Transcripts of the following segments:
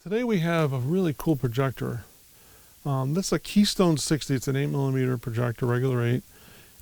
Today we have a really cool projector. This is a Keystone 60. It's an 8mm projector, regular 8.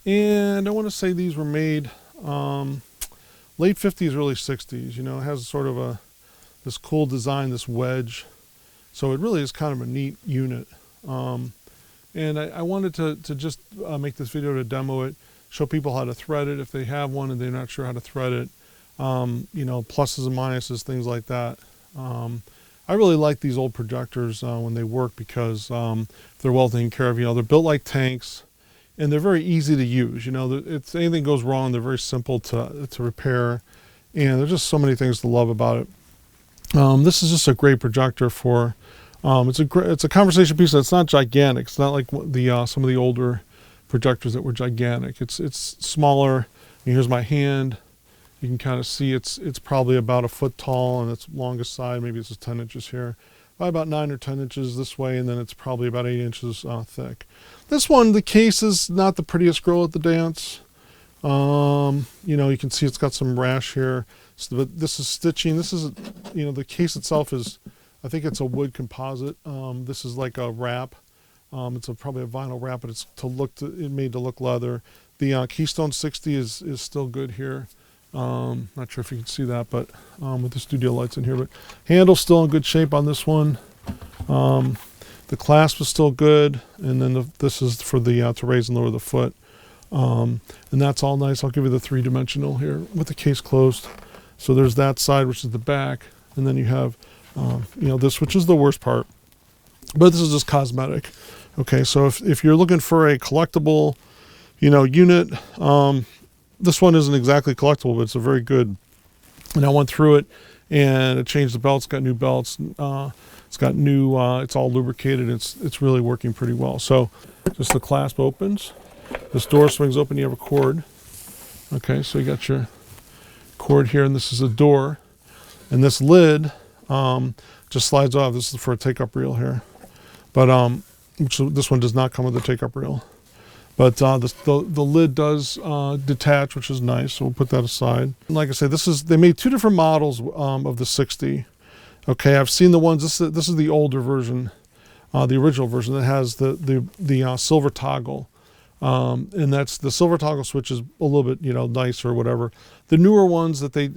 And I want to say these were made late 50s, early 60s. You know, it has sort of this cool design, this wedge. So it really is kind of a neat unit. And I wanted to just make this video to demo it, show people how to thread it if they have one and they're not sure how to thread it. You know, pluses and minuses, things like that. I really like these old projectors when they work because they're well taken care of. You know, they're built like tanks, and they're very easy to use. You know, if anything goes wrong, they're very simple to repair, and there's just so many things to love about it. This is just a great projector for. It's a conversation piece that's not gigantic. It's not like some of the older projectors that were gigantic. It's smaller. And here's my hand. You can kind of see it's probably about a foot tall on its longest side. Maybe it's just 10 inches here. Probably about 9 or 10 inches this way, and then it's probably about 8 inches thick. This one, the case is not the prettiest girl at the dance. You know, you can see it's got some rash here. So, but this is stitching. This is, you know, the case itself is, I think it's a wood composite. This is like a wrap. It's probably a vinyl wrap, but it's made to look leather. The Keystone 60 is still good here. Not sure if you can see that, but with the studio lights in here, but handle's still in good shape on this one. The clasp is still good, and then this is for the to raise and lower the foot, and that's all nice. I'll give you the 3-dimensional here with the case closed. So there's that side, which is the back, and then you have you know, this, which is the worst part, but this is just cosmetic. Okay, so if you're looking for a collectible, you know, unit, this one isn't exactly collectible, but it's a very good. And I went through it, and it changed the belts. Got new belts. It's got new. It's all lubricated. It's really working pretty well. So, just the clasp opens. This door swings open. You have a cord. Okay, so you got your cord here, and this is a door. And this lid just slides off. This is for a take-up reel here, but this one does not come with a take-up reel. But the lid does detach, which is nice, so we'll put that aside. Like I say, they made 2 different models of the 60. Okay, I've seen the ones, this is the older version, the original version that has the silver toggle. And that's the silver toggle switch is a little bit, you know, nicer or whatever. The newer ones that they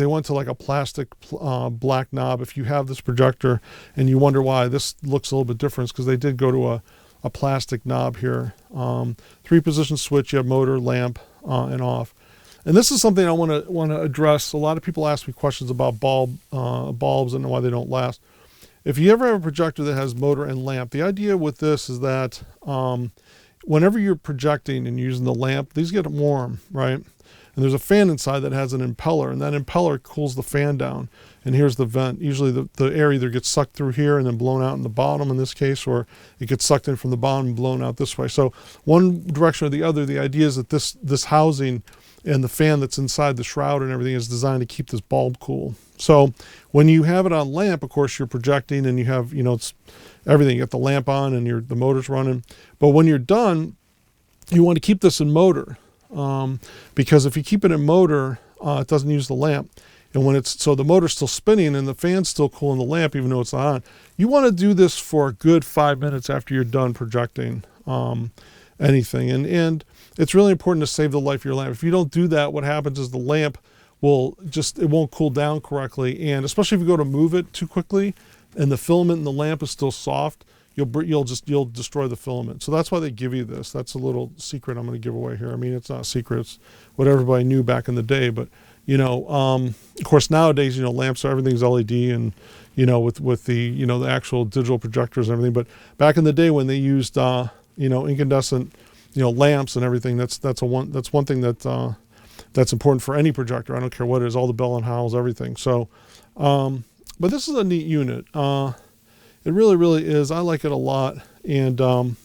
went to like a plastic black knob. If you have this projector and you wonder why this looks a little bit different, because they did go to a plastic knob here. 3-position switch. You have motor, lamp, and off. And this is something I want to address. A lot of people ask me questions about bulbs and why they don't last. If you ever have a projector that has motor and lamp, the idea with this is that whenever you're projecting and using the lamp, these get warm, right? And there's a fan inside that has an impeller, and that impeller cools the fan down. And here's the vent. Usually the air either gets sucked through here and then blown out in the bottom in this case, or it gets sucked in from the bottom and blown out this way. So one direction or the other, the idea is that this housing and the fan that's inside the shroud and everything is designed to keep this bulb cool. So when you have it on lamp, of course, you're projecting and you have, you know, it's everything. You got the lamp on and the motor's running. But when you're done, you want to keep this in motor. Because if you keep it in motor, it doesn't use the lamp. And so the motor's still spinning and the fan's still cooling the lamp, even though it's not on. You want to do this for a good 5 minutes after you're done projecting anything. And it's really important to save the life of your lamp. If you don't do that, what happens is the lamp it won't cool down correctly. And especially if you go to move it too quickly and the filament in the lamp is still soft, you'll destroy the filament. So that's why they give you this. That's a little secret I'm going to give away here. I mean, it's not a secret. It's what everybody knew back in the day. But, you know, of course, nowadays, you know, lamps, everything's LED and, you know, with the, you know, the actual digital projectors and everything. But back in the day when they used, you know, incandescent, you know, lamps and everything, that's one thing that's important for any projector. I don't care what it is, all the bell and howls, everything. So, but this is a neat unit. It really, really is. I like it a lot. And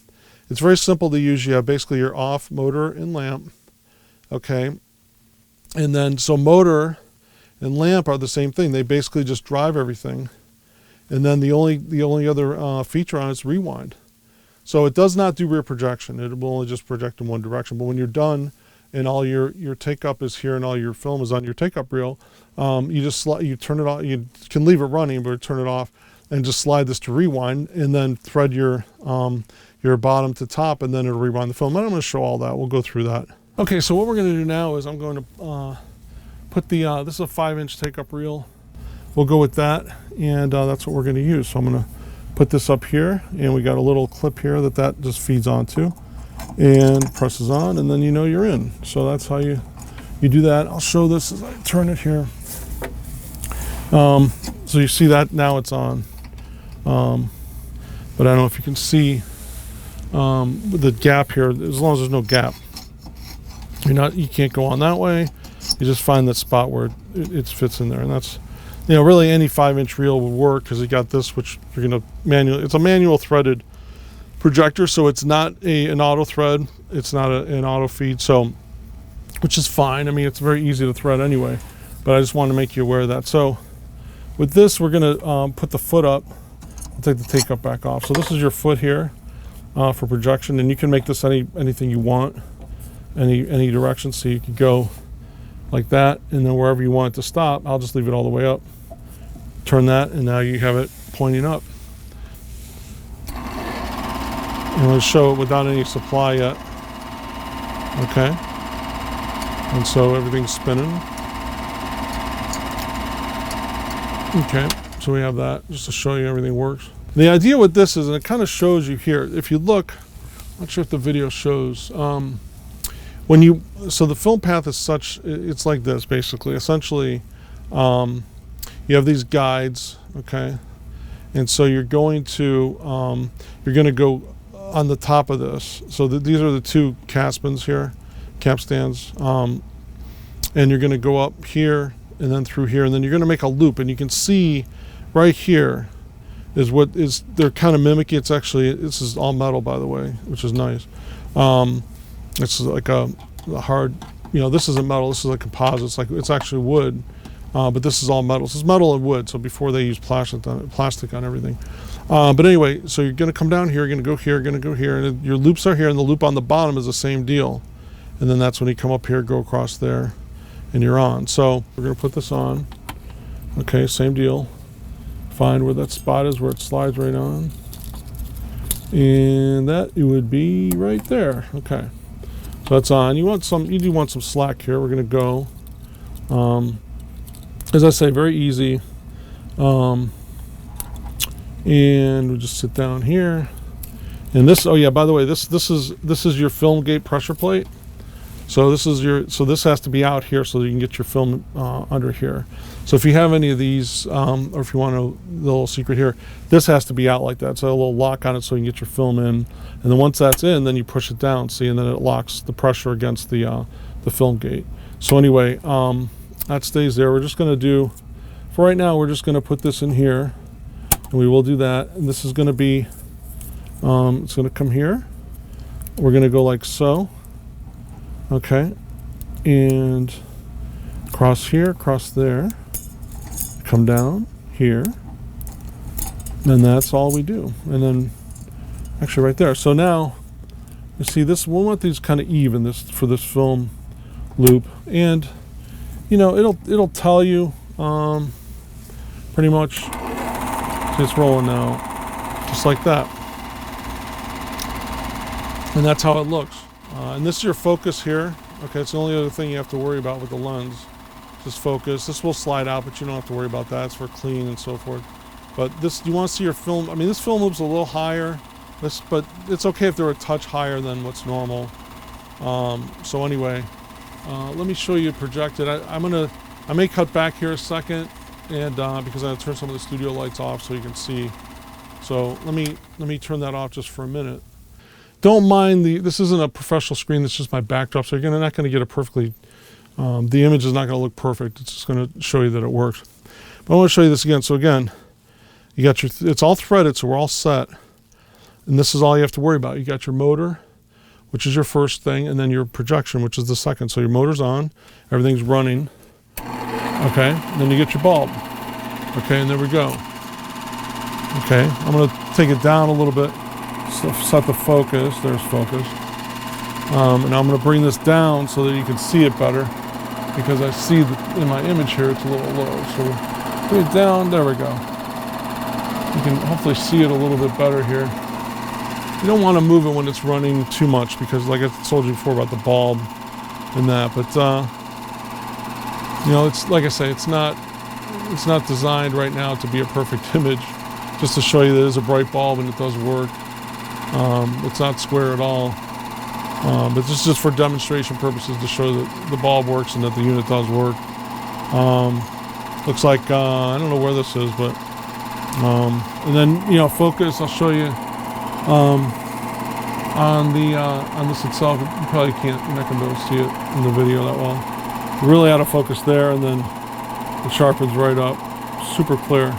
it's very simple to use. You have basically your off, motor, and lamp. Okay. And then, so motor and lamp are the same thing. They basically just drive everything. And then the only other feature on it is rewind. So it does not do rear projection. It will only just project in one direction. But when you're done and all your take up is here and all your film is on your take up reel, you just you turn it off. You can leave it running, but turn it off and just slide this to rewind, and then thread your bottom to top, and then it'll rewind the film. And I'm going to show all that. We'll go through that. Okay, so what we're going to do now is I'm going to put the this is a 5-inch take up reel. We'll go with that, and that's what we're going to use. So I'm going to put this up here, and we got a little clip here that just feeds onto and presses on, and then you know you're in. So that's how you do that. I'll show this as I turn it here. So you see that now it's on, but I don't know if you can see the gap here. As long as there's no gap, you can't go on that way. You just find that spot where it fits in there, and that's, really any 5-inch reel would work, because you got this, which you're going to manually. It's a manual threaded projector, so it's not an auto thread. It's not an auto feed, so which is fine. I mean, it's very easy to thread anyway, but I just wanted to make you aware of that. So with this, we're going to put the foot up. I'll take the take up back off. So this is your foot here for projection, and you can make this anything you want, any direction. So you could go like that, and then wherever you want it to stop, I'll just leave it all the way up. Turn that, and now you have it pointing up. I'm going to show it without any supply yet. Okay. And so everything's spinning. Okay, so we have that just to show you everything works. The idea with this is, and it kind of shows you here, if you look, I'm not sure if the video shows, so the film path is such, it's like this basically. Essentially, you have these guides, okay? And so you're going to go on the top of this. So these are the two capstans here, and you're going to go up here and then through here, and then you're going to make a loop, and you can see right here is what is, they're kind of mimicking. It's actually, this is all metal, by the way, which is nice. It's like a hard, this isn't metal, this is a composite. It's actually wood, but this is all metal. This is metal and wood, so before they use plastic on everything. But anyway, so you're going to come down here, you're going to go here, you're going to go here, and your loops are here, and the loop on the bottom is the same deal. And then that's when you come up here, go across there, and you're on. So we're going to put this on. Okay, same deal. Find where that spot is, where it slides right on. And that it would be right there. Okay. So that's on. You do want some slack here. We're going to go. As I say, very easy. And we just sit down here. And this, oh yeah, by the way, this is your film gate pressure plate. So this has to be out here so that you can get your film under here. So if you have any of these, or if you want the little secret here, this has to be out like that. So a little lock on it so you can get your film in. And then once that's in, then you push it down, see, and then it locks the pressure against the film gate. So anyway, that stays there. We're just going to do, for right now, we're just going to put this in here, and we will do that. And this is going to be, it's going to come here. We're going to go like so. Okay, and cross here, cross there, come down here, and that's all we do. And then, actually right there. So now, you see this, we'll want these kind of even for this film loop, and it'll tell you pretty much. It's rolling now, just like that, and that's how it looks. And this is your focus here. Okay, it's the only other thing you have to worry about with the lens. Just focus. This will slide out, but you don't have to worry about that. It's for clean and so forth. But this, you want to see your film. I mean, this film moves a little higher, but it's okay if they're a touch higher than what's normal. So anyway, let me show you projected. I may cut back here a second, and because I'm gonna turn some of the studio lights off so you can see. So let me turn that off just for a minute. Don't mind this isn't a professional screen, this is just my backdrop, so you're not going to get it perfectly, the image is not going to look perfect, it's just going to show you that it works. But I want to show you this again. So again, you got it's all threaded, so we're all set. And this is all you have to worry about. You got your motor, which is your first thing, and then your projection, which is the second. So your motor's on, everything's running. Okay, and then you get your bulb. Okay, and there we go. Okay, I'm going to take it down a little bit. So set the focus, there's focus. And I'm going to bring this down so that you can see it better, because I see that in my image here it's a little low. So bring it down. There we go. You can hopefully see it a little bit better here. You don't want to move it when it's running too much, because like I told you before about the bulb and that. But you know, it's like I say, it's not designed right now to be a perfect image. Just to show you that it is a bright bulb and it does work. It's not square at all. But this is just for demonstration purposes, to show that the bulb works and that the unit does work. Looks like, I don't know where this is, but, and then, you know, focus, I'll show you, on this itself. You probably can't, you're not going to be able to see it in the video that well. You're really out of focus there, and then it sharpens right up, super clear.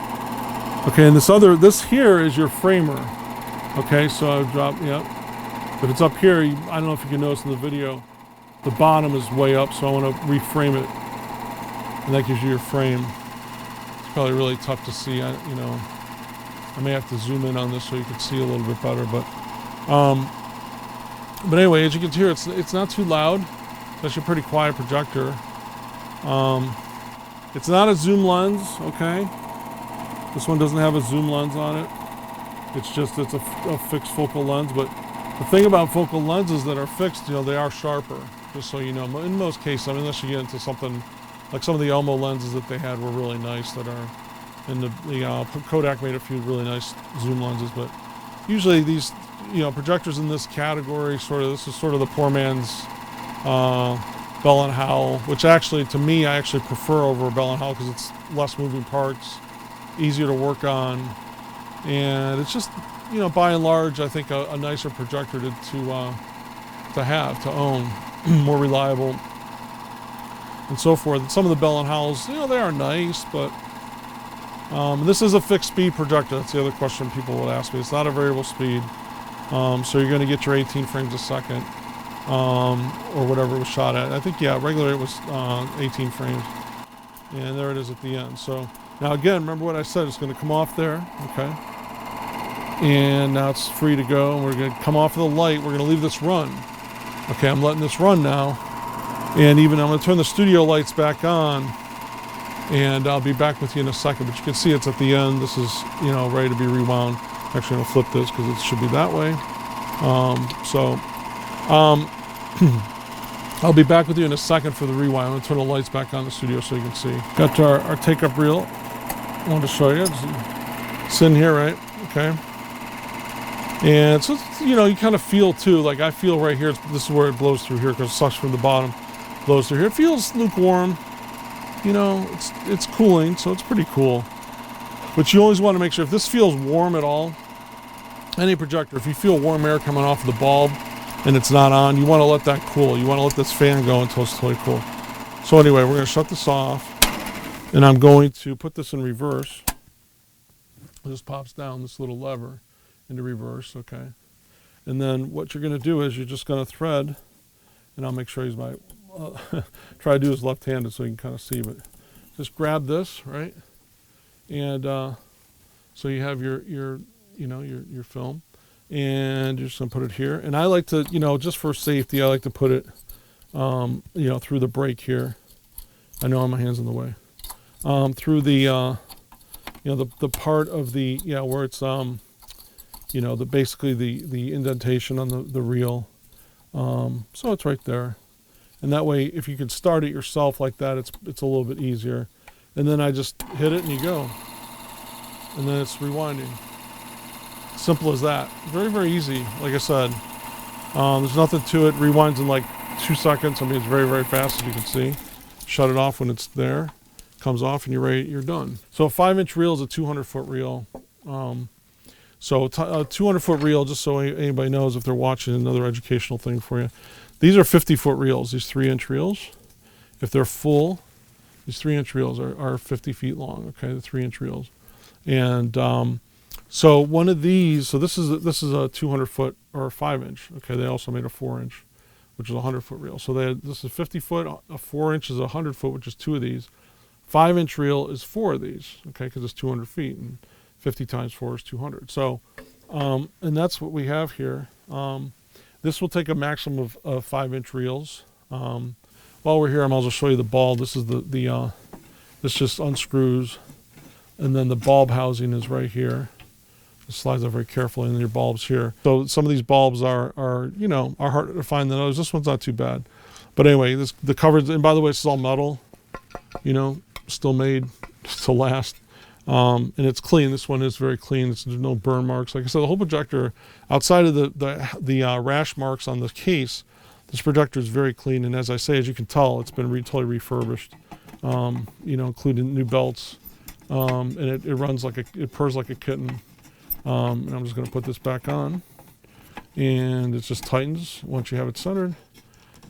Okay, and this here is your framer. Okay, so I've dropped, yep. But it's up here, I don't know if you can notice in the video, the bottom is way up, so I want to reframe it. And that gives you your frame. It's probably really tough to see, you know. I may have to zoom in on this so you can see a little bit better, but anyway, as you can hear, it's not too loud. It's actually a pretty quiet projector. It's not a zoom lens, okay? This one doesn't have a zoom lens on it. It's a fixed focal lens, but the thing about focal lenses that are fixed, you know, they are sharper, just so you know. In most cases, I mean, unless you get into something, like some of the Elmo lenses that they had were really nice that are, and the Kodak made a few really nice zoom lenses, but usually these, you know, projectors in this category, this is sort of the poor man's Bell and Howell, which actually, to me, I actually prefer over Bell and Howell because it's less moving parts, easier to work on, and it's just, you know, by and large, I think a nicer projector to own, more reliable, and so forth. Some of the Bell and Howells, you know, they are nice, but this is a fixed speed projector. That's the other question people would ask me. It's not a variable speed, so you're going to get your 18 frames a second, or whatever it was shot at. I think, yeah, regular it was 18 frames, and there it is at the end. So now again, remember what I said, it's going to come off there, okay? And now it's free to go, and we're going to come off of the light. We're going to leave this run. Okay, I'm letting this run now. And even I'm going to turn the studio lights back on, and I'll be back with you in a second. But you can see it's at the end. This is, you know, ready to be rewound. Actually, I'm going to flip this because it should be that way. I'll be back with you in a second for the rewind. I'm going to turn the lights back on the studio so you can see. Got our take-up reel. I wanted to show you. It's in here, right? Okay. And so, you know, you kind of feel too, like I feel right here, this is where it blows through here because it sucks from the bottom, blows through here. It feels lukewarm, you know, it's cooling, so it's pretty cool. But you always want to make sure, if this feels warm at all, any projector, if you feel warm air coming off of the bulb and it's not on, you want to let that cool. You want to let this fan go until it's totally cool. So anyway, we're going to shut this off, and I'm going to put this in reverse. This pops down, this little lever, into reverse, okay? And then what you're going to do is you're just going to thread, and I'll make sure he's try to do his left-handed so you can kind of see, but just grab this, right? And so you have your film, and you're just going to put it here. And I like to, you know, just for safety, I like to put it, you know, through the break here. I know my hand's in the way. Through the, you know, the part of the, yeah, where it's, you know, basically the indentation on the reel. So it's right there. And that way, if you can start it yourself like that, it's a little bit easier. And then I just hit it and you go. And then it's rewinding. Simple as that. Very, very easy, like I said. There's nothing to it. Rewinds in like 2 seconds. I mean, it's very, very fast, as you can see. Shut it off when it's there. Comes off and you're ready, you're done. So a 5-inch reel is a 200-foot reel. So a 200-foot reel, just so anybody knows if they're watching, another educational thing for you. These are 50-foot reels, these 3-inch reels. If they're full, these 3-inch reels are 50 feet long, okay, the 3-inch reels. And so one of these, so this is a 200-foot or a 5-inch, okay, they also made a 4-inch, which is a 100-foot reel. So this is 50-foot, a 4-inch is a 100-foot, which is 2 of these. 5-inch reel is 4 of these, okay, because it's 200 feet, and 50 times 4 is 200. So, and that's what we have here. This will take a maximum of 5-inch reels. While we're here, I might as well show you the bulb. This is this just unscrews, and then the bulb housing is right here. It slides out very carefully, and then your bulb's here. So some of these bulbs are harder to find than others. This one's not too bad. But anyway, the coverage, and by the way, this is all metal, still made to last. And it's clean. This one is very clean. There's no burn marks. Like I said, the whole projector, outside of the rash marks on the case, this projector is very clean. And as I say, as you can tell, it's been totally refurbished, including new belts. And it runs it purrs like a kitten. And I'm just going to put this back on. And it just tightens once you have it centered.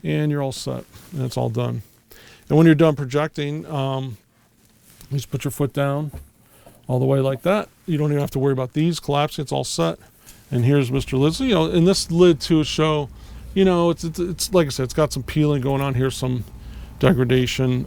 And you're all set. And it's all done. And when you're done projecting, you just put your foot down all the way like that. You don't even have to worry about these collapsing. It's all set. And here's Mr. Lid. So, and this lid too show, it's like I said, it's got some peeling going on here, some degradation.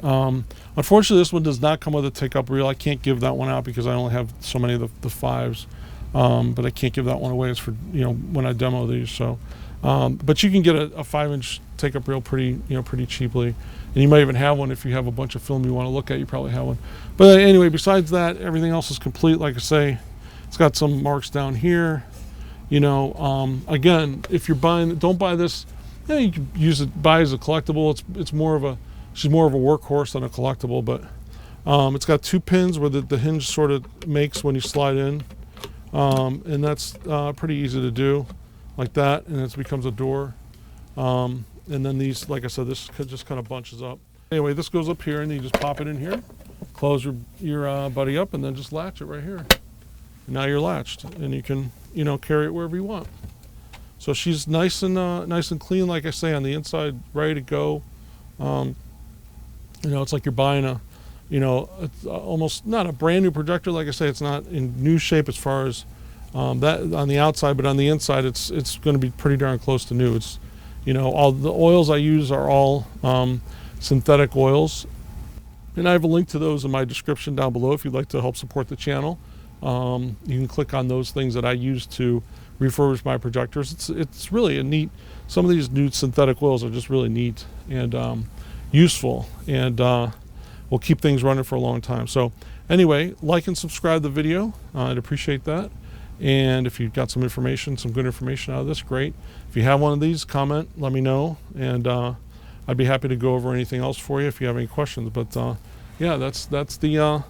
Unfortunately, this one does not come with a take-up reel. I can't give that one out because I only have so many of the 5s. But I can't give that one away. It's for when I demo these. So, but you can get a 5-inch take-up reel pretty cheaply. And you might even have one if you have a bunch of film you want to look at. You probably have one. But anyway, besides that, everything else is complete. Like I say, it's got some marks down here. Again, if you're buying, don't buy this. You can buy as a collectible. She's more of a workhorse than a collectible. But it's got 2 pins where the hinge sort of makes when you slide in, and that's pretty easy to do, like that, and it becomes a door. And then these, like I said, this just kind of bunches up. Anyway, this goes up here, and you just pop it in here, close your buddy up, and then just latch it right here. And now you're latched, and you can carry it wherever you want. So she's nice and clean, like I say, on the inside, ready to go. It's like you're buying it's almost not a brand new projector. Like I say, it's not in new shape as far as that on the outside, but on the inside, it's going to be pretty darn close to new. It's all the oils I use are all synthetic oils, and I have a link to those in my description down below if you'd like to help support the channel. You can click on those things that I use to refurbish my projectors. It's really a neat. Some of these new synthetic oils are just really neat and useful, and will keep things running for a long time. So anyway, like and subscribe to the video. I'd appreciate that. And if you've got some good information out of this, great. If you have one of these, comment, let me know, and I'd be happy to go over anything else for you if you have any questions. But yeah, that's the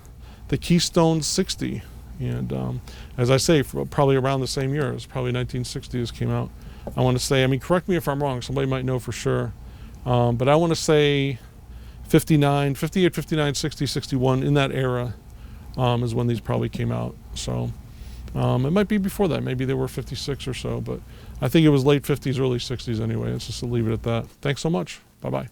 Keystone 60, and as I say, probably around the same year. It's probably 1960 this came out. I want to say, correct me if I'm wrong. Somebody might know for sure, but I want to say 58, 59, 60, 61, in that era is when these probably came out. So. It might be before that. Maybe they were 56 or so, but I think it was late 50s, early 60s anyway. Let's just leave it at that. Thanks so much. Bye-bye.